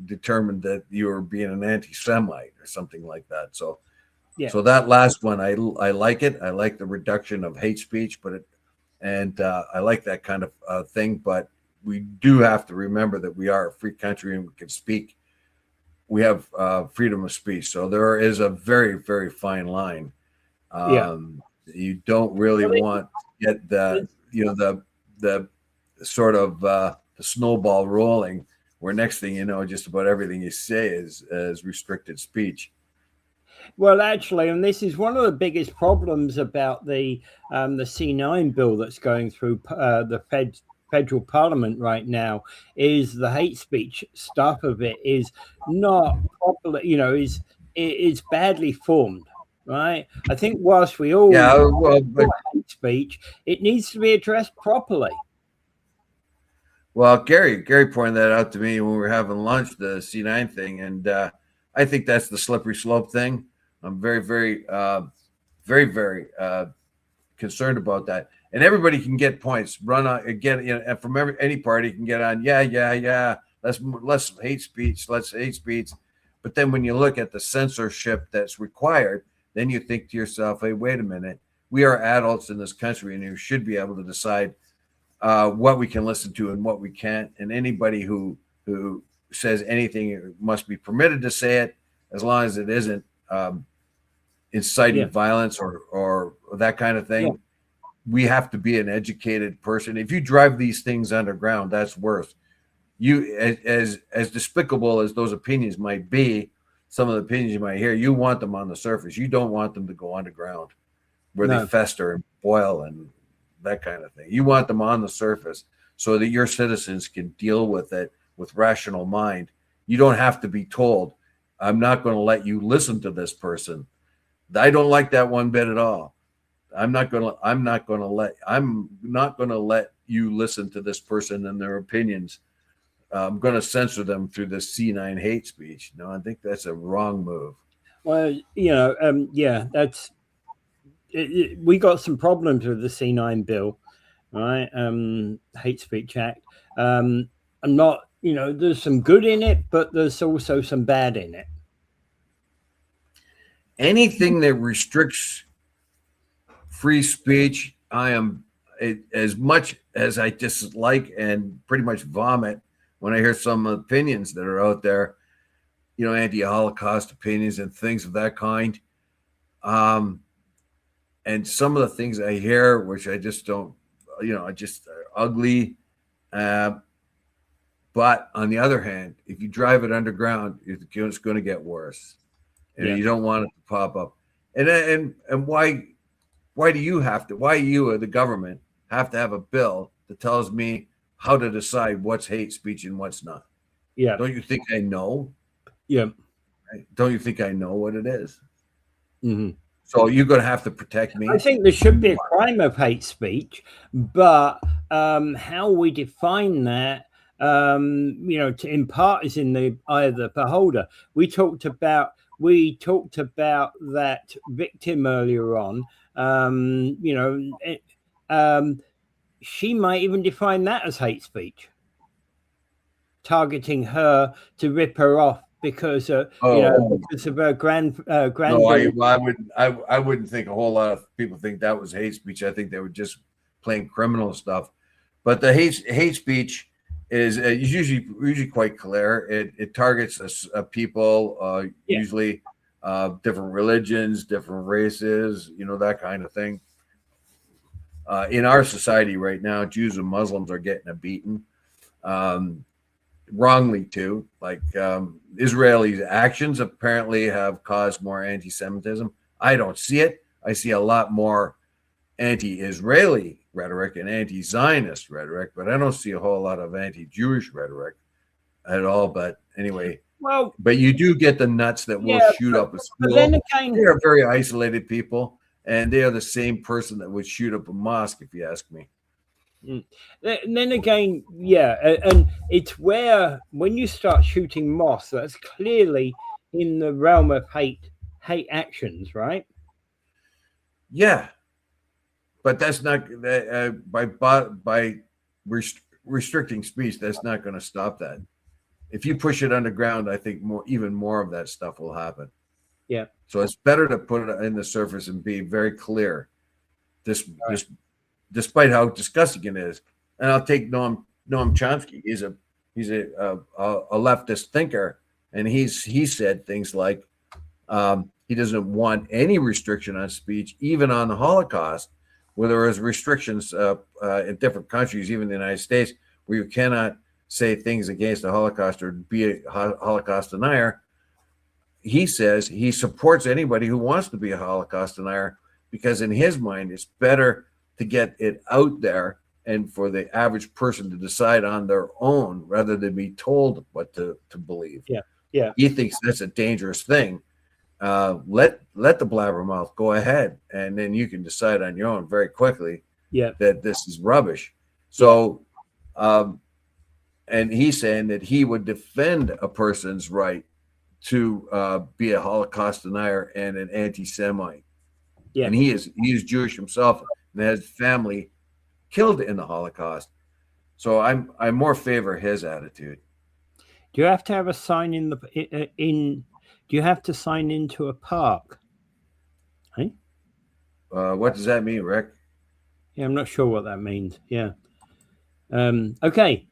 determined that you're being an anti-Semite or something like that. So, So that last one, I like it. I like the reduction of hate speech, I like that kind of thing. But we do have to remember that we are a free country and we can speak. We have freedom of speech, so there is a very, very fine line. You don't really want to get the sort of the snowball rolling, where next thing you know, just about everything you say is restricted speech. Well, actually, and this is one of the biggest problems about the C9 bill that's going through the federal parliament right now, is the hate speech stuff of it is not properly, is badly formed, right? I think whilst we all hate speech, it needs to be addressed properly. Well, Gary pointed that out to me when we were having lunch, the C9 thing, and I think that's the slippery slope thing. I'm very, very, very, very concerned about that. And everybody can get points, run on again, and from any party can get on. Yeah. Let's hate speech. Let's hate speech. But then when you look at the censorship that's required, then you think to yourself, hey, wait a minute. We are adults in this country, and you should be able to decide what we can listen to and what we can't. And anybody who says anything must be permitted to say it, as long as it isn't inciting violence or that kind of thing. We have to be an educated person. If you drive these things underground, that's worse. You, as despicable as those opinions might be, some of the opinions you might hear, you want them on the surface. You don't want them to go underground where they fester and boil and that kind of thing. You want them on the surface so that your citizens can deal with it with rational mind. You don't have to be told, I'm not going to let you listen to this person. I don't like that one bit at all. I'm not going to let you listen to this person and their opinions. I'm going to censor them through the C9 hate speech. No, I think that's a wrong move. Well, yeah, that's we got some problems with the C9 bill, right? Hate Speech Act. I'm not, there's some good in it, but there's also some bad in it. Anything that restricts free speech, I am, as much as I dislike and pretty much vomit when I hear some opinions that are out there, anti-Holocaust opinions and things of that kind. And some of the things I hear, which I just don't, just are ugly. But on the other hand, if you drive it underground, it's going to get worse, and you don't want it to pop up. And why do you have to? Why you or the government have to have a bill that tells me how to decide what's hate speech and what's not? Yeah. Don't you think I know? Yeah. Right? Don't you think I know what it is? Mm-hmm. So you're going to have to protect me. I think there should be a crime of hate speech, but how we define that, in part is in the eye of the beholder. We talked about that victim earlier on. She might even define that as hate speech, targeting her to rip her off because because of her granddaughter. No, I wouldn't think a whole lot of people think that was hate speech. I think they were just plain criminal stuff. But the hate speech is usually quite clear. It targets people, usually different religions, different races, that kind of thing. In our society right now, Jews and Muslims are getting a beating. Wrongly too. Like Israelis' actions apparently have caused more anti-Semitism. I don't see it. I see a lot more anti-Israeli rhetoric and anti-Zionist rhetoric, but I don't see a whole lot of anti-Jewish rhetoric at all. But anyway, but you do get the nuts that will shoot up a school. But then again, they are very isolated people, and they are the same person that would shoot up a mosque, if you ask me. And then again, and it's where when you start shooting mosques, that's clearly in the realm of hate actions, right? Yeah, but that's not by restricting speech. That's not going to stop that. If you push it underground, I think even more of that stuff will happen. Yeah. So it's better to put it in the surface and be very clear. Despite how disgusting it is, and I'll take Noam Chomsky. He's a leftist thinker, and he said things like he doesn't want any restriction on speech, even on the Holocaust, where there is restrictions in different countries, even the United States, where you cannot say things against the Holocaust or be a Holocaust denier. He says he supports anybody who wants to be a Holocaust denier because in his mind, it's better to get it out there and for the average person to decide on their own rather than be told what to believe. Yeah. He thinks that's a dangerous thing. Let the blabbermouth go ahead, and then you can decide on your own very quickly that this is rubbish. So, and he's saying that he would defend a person's right to be a Holocaust denier and an anti-Semite. Yeah. And he is Jewish himself and has family killed in the Holocaust. So I'm more favor his attitude. Do you have to have a sign do you have to sign into a park? Hey? What does that mean, Rick? Yeah, I'm not sure what that means. Yeah. Okay.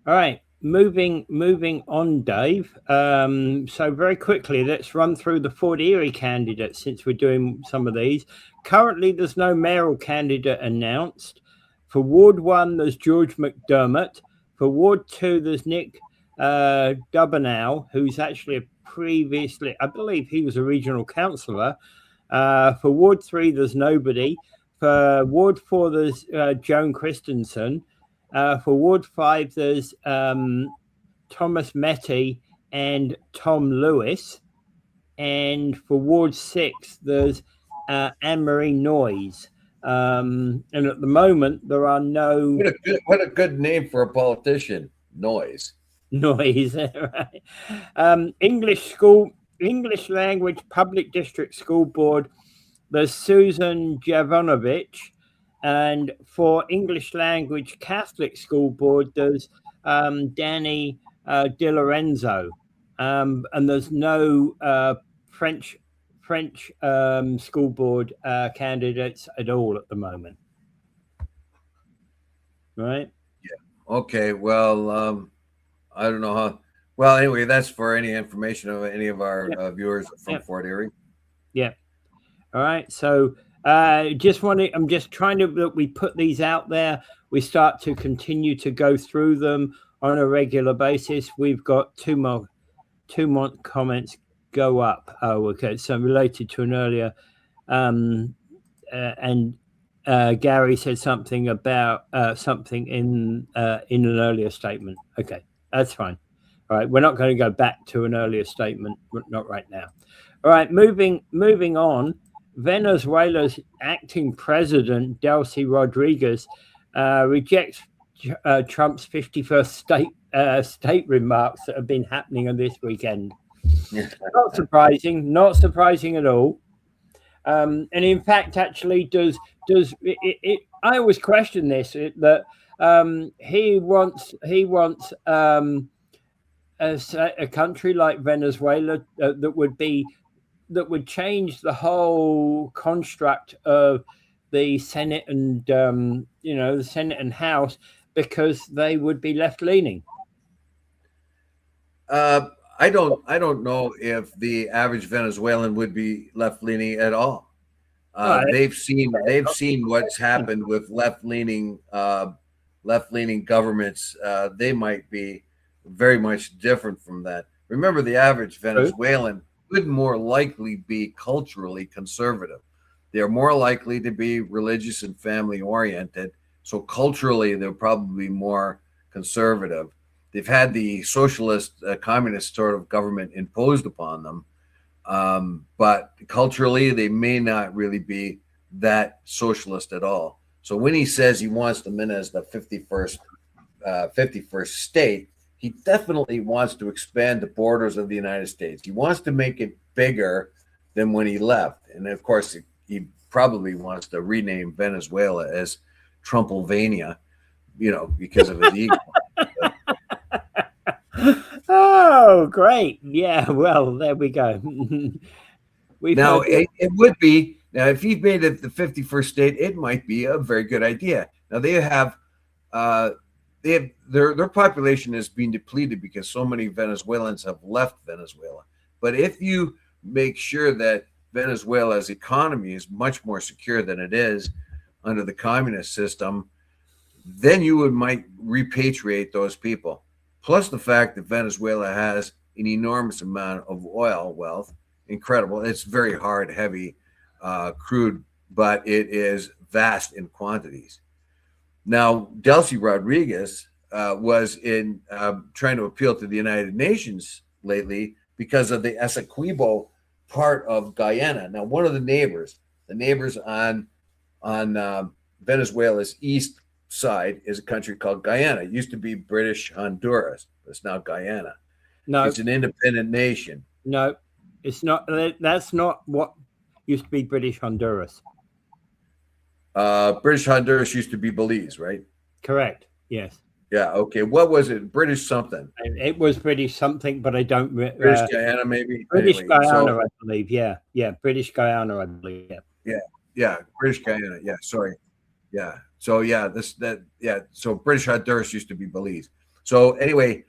All right. Moving on, Dave. So very quickly, let's run through the Fort Erie candidates since we're doing some of these. Currently, there's no mayoral candidate announced. For Ward 1, there's George McDermott. For Ward 2, there's Nick Dubanow, who's actually previously, I believe he was a regional councillor. For Ward 3, there's nobody. For Ward 4, there's Joan Christensen. For Ward 5, there's Thomas Metty and Tom Lewis. And for Ward 6, there's Anne-Marie Noyes. And at the moment, there are no... What a good name for a politician, Noyes. noise. Right? English language public district school board. There's Susan Javonovich, and for English language Catholic school board, there's Danny Di Lorenzo, and there's no French school board candidates at all at the moment. Right? Okay. Well, I don't know how. Well, anyway, that's for any information of any of our Yep. viewers from Yep. Fort Erie. Yeah. All right. So I'm just trying to that we put these out there. We start to continue to go through them on a regular basis. We've got two more comments go up. Oh, okay. So related to an earlier, and Gary said something about something in an earlier statement. Okay, that's fine. All right, we're not going to go back to an earlier statement, not right now. All right, moving on. Venezuela's acting president Delcy Rodriguez rejects Trump's 51st state remarks that have been happening on this weekend. Not surprising, not surprising at all. And in fact, actually, does it? I always question this that he wants a country like Venezuela that would change the whole construct of the Senate and the Senate and House because they would be left leaning. I don't know if the average Venezuelan would be left leaning at all. They've seen what's happened with left leaning governments. They might be very much different from that. Remember, the average Venezuelan would more likely be culturally conservative. They're more likely to be religious and family oriented. So culturally, they're probably more conservative. They've had the socialist, communist sort of government imposed upon them. But culturally, they may not really be that socialist at all. So when he says he wants them in as the 51st state, he definitely wants to expand the borders of the United States. He wants to make it bigger than when he left. And of course, he probably wants to rename Venezuela as Trumpelvania, because of his ego. Oh, great. Yeah, well, there we go. Now, it would be, now if he made it the 51st state, it might be a very good idea. Now, their population is being depleted because so many Venezuelans have left Venezuela. But if you make sure that Venezuela's economy is much more secure than it is under the communist system, then you might repatriate those people. Plus the fact that Venezuela has an enormous amount of oil wealth, incredible. It's very hard, heavy crude, but it is vast in quantities. Now, Delcy Rodriguez was in trying to appeal to the United Nations lately because of the Essequibo part of Guyana. Now, one of the neighbors on Venezuela's east side is a country called Guyana. It used to be British Honduras, but it's now Guyana. No, it's an independent nation. No, it's not. That's not what used to be British Honduras. British Honduras used to be Belize, right? Correct. Yes. Yeah. Okay. What was it? British something. It was British something, but I don't. British Guyana, maybe. British Guyana, I believe. Yeah. British Guyana, I believe. Yeah. British Guyana. Yeah. Sorry. Yeah. So So British Honduras used to be Belize. So anyway,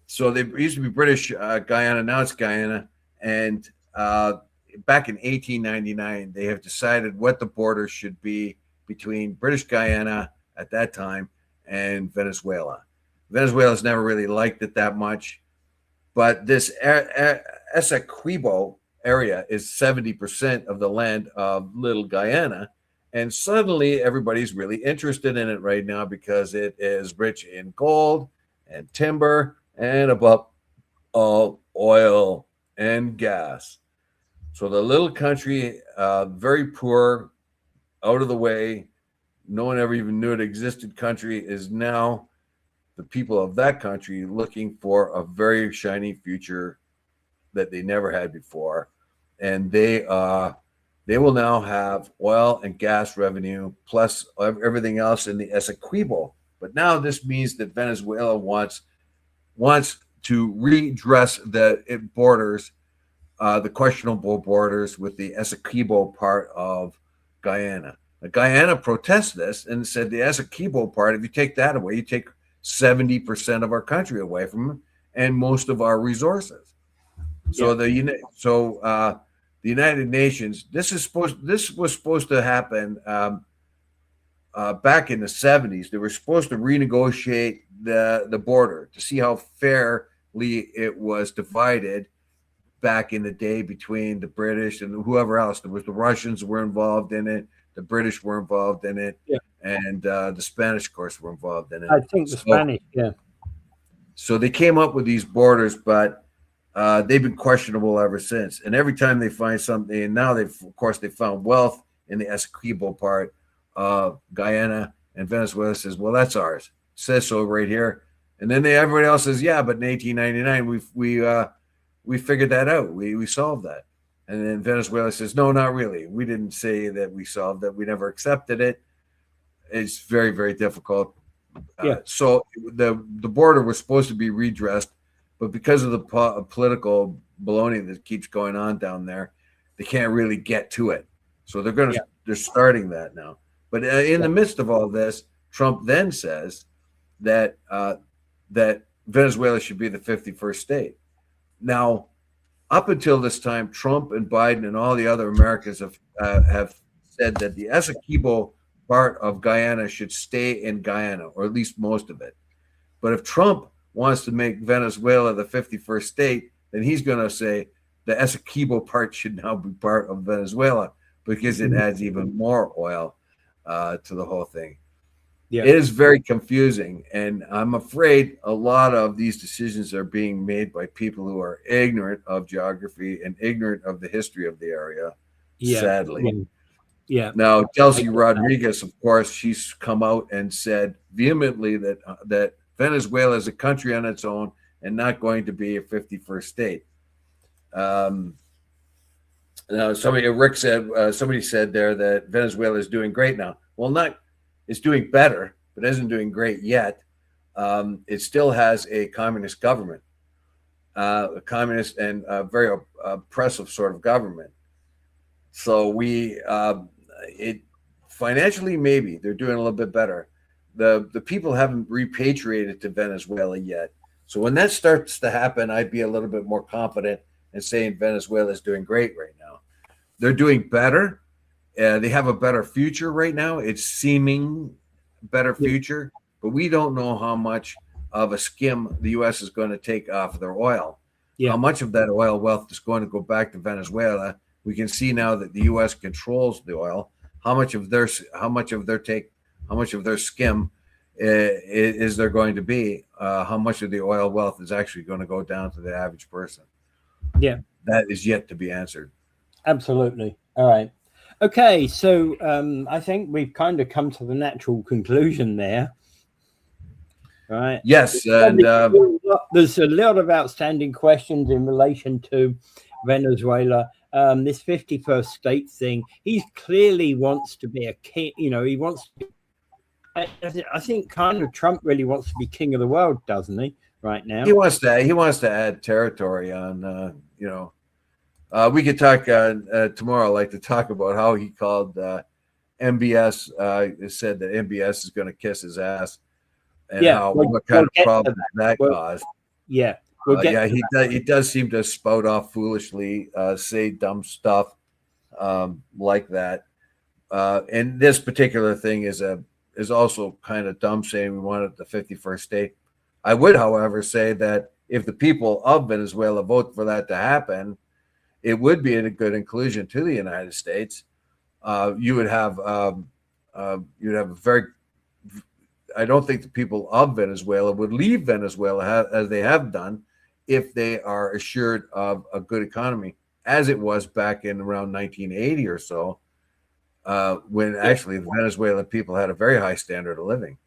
so they used to be British Guyana. Now it's Guyana, and back in 1899, they have decided what the border should be between British Guyana at that time and Venezuela. Venezuela's never really liked it that much, but this Essequibo area is 70% of the land of Little Guyana. And suddenly everybody's really interested in it right now because it is rich in gold and timber and above all oil and gas. So the little country, very poor, out of the way, no one ever even knew it existed country, is now the people of that country looking for a very shiny future that they never had before, and they will now have oil and gas revenue plus everything else in the Essequibo. But now this means that Venezuela wants to redress the borders, the questionable borders with the Essequibo part of Guyana. Now, Guyana protests this and said the Essequibo part, if you take that away, you take 70% of our country away from them and most of our resources. So the United Nations, this was supposed to happen back in the 70s. They were supposed to renegotiate the border to see how fairly it was divided back in the day between the British and whoever else. There was the Russians were involved in it, the British were involved in it, and the Spanish, of course, were involved in it. I think the Spanish, So they came up with these borders, but they've been questionable ever since. And every time they find something, and now they found wealth in the Essequibo part of Guyana, and Venezuela says, well, that's ours. It says so right here. And then everybody else says, yeah, but in 1899, we figured that out. We solved that. And then Venezuela says, no, not really. We didn't say that we solved that. We never accepted it. It's very, very difficult. So the border was supposed to be redressed, but because of the political baloney that keeps going on down there, they can't really get to it. So they're starting that now. But in the midst of all this, Trump then says that that Venezuela should be the 51st state. Now, up until this time, Trump and Biden and all the other Americans have said that the Essequibo part of Guyana should stay in Guyana, or at least most of it. But if Trump wants to make Venezuela the 51st state, then he's going to say the Essequibo part should now be part of Venezuela because it adds even more oil to the whole thing. It is very confusing, and I'm afraid a lot of these decisions are being made by people who are ignorant of geography and ignorant of the history of the area, sadly. Now, Delcy Rodriguez, of course, she's come out and said vehemently that Venezuela is a country on its own and not going to be a 51st state. Now, somebody said there that Venezuela is doing great now. Well, it's doing better, but isn't doing great yet. It still has a communist government, a communist and a very oppressive sort of government. So it financially, maybe they're doing a little bit better. The people haven't repatriated to Venezuela yet. So when that starts to happen, I'd be a little bit more confident in saying Venezuela is doing great right now. They're doing better. They have a better future right now. It's seeming better future, but we don't know how much of a skim the U.S. is going to take off of their oil. How much of that oil wealth is going to go back to Venezuela? We can see now that the U.S. controls the oil. How much of their skim is there going to be? How much of the oil wealth is actually going to go down to the average person? That is yet to be answered. Absolutely. All right. Okay, so I think we've kind of come to the natural conclusion there. Right. Yes, and there's a lot of outstanding questions in relation to Venezuela. This 51st state thing. He clearly wants to be a king. He wants to. I think kind of Trump really wants to be king of the world, doesn't he? Right now, he wants to add territory on. We could talk tomorrow. I'd like to talk about how he called MBS. Said that MBS is going to kiss his ass, and what kind of problem that caused. He does seem to spout off foolishly, say dumb stuff like that. And this particular thing is also kind of dumb, saying we wanted the 51st state. I would, however, say that if the people of Venezuela vote for that to happen, it would be a good inclusion to the United States. You would have a very. I don't think the people of Venezuela would leave Venezuela as they have done if they are assured of a good economy, as it was back in around 1980 or so, when actually the Venezuelan people had a very high standard of living.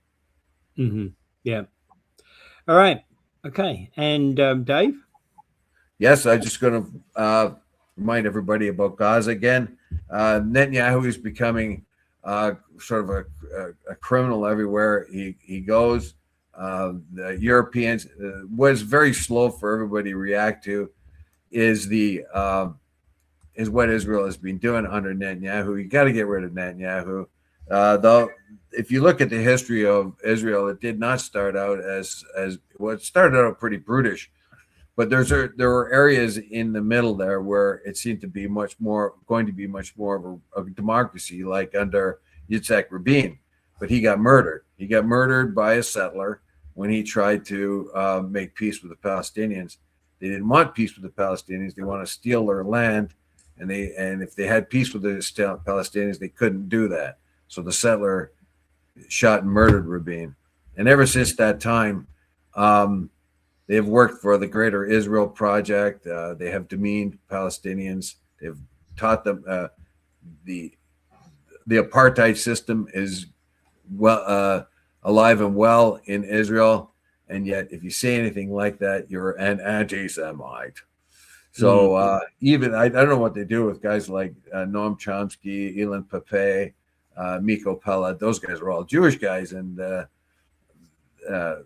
Mm-hmm. Yeah. All right. Okay. And Dave? Yes, I'm just going to remind everybody about Gaza again. Netanyahu is becoming sort of a criminal everywhere he goes. The Europeans, what is very slow for everybody to react to is is what Israel has been doing under Netanyahu. You got to get rid of Netanyahu. Though, if you look at the history of Israel, it did not start out as well. It started out pretty brutish, but there were areas in the middle there where it seemed to be going to be much more of a democracy, like under Yitzhak Rabin. But he got murdered. He got murdered by a settler when he tried to make peace with the Palestinians. They didn't want peace with the Palestinians. They want to steal their land, and if they had peace with the Palestinians, they couldn't do that. So the settler shot and murdered Rabin. And ever since that time, they have worked for the Greater Israel Project. They have demeaned Palestinians. They've taught them the apartheid system is alive and well in Israel. And yet, if you say anything like that, you're an anti-Semite. So even I don't know what they do with guys like Noam Chomsky, Elon Pape, Miko Pella. Those guys are all Jewish guys, and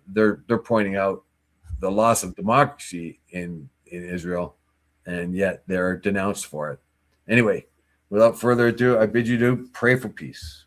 they're pointing out the loss of democracy in Israel, and yet they're denounced for it. Anyway, without further ado, I bid you to pray for peace.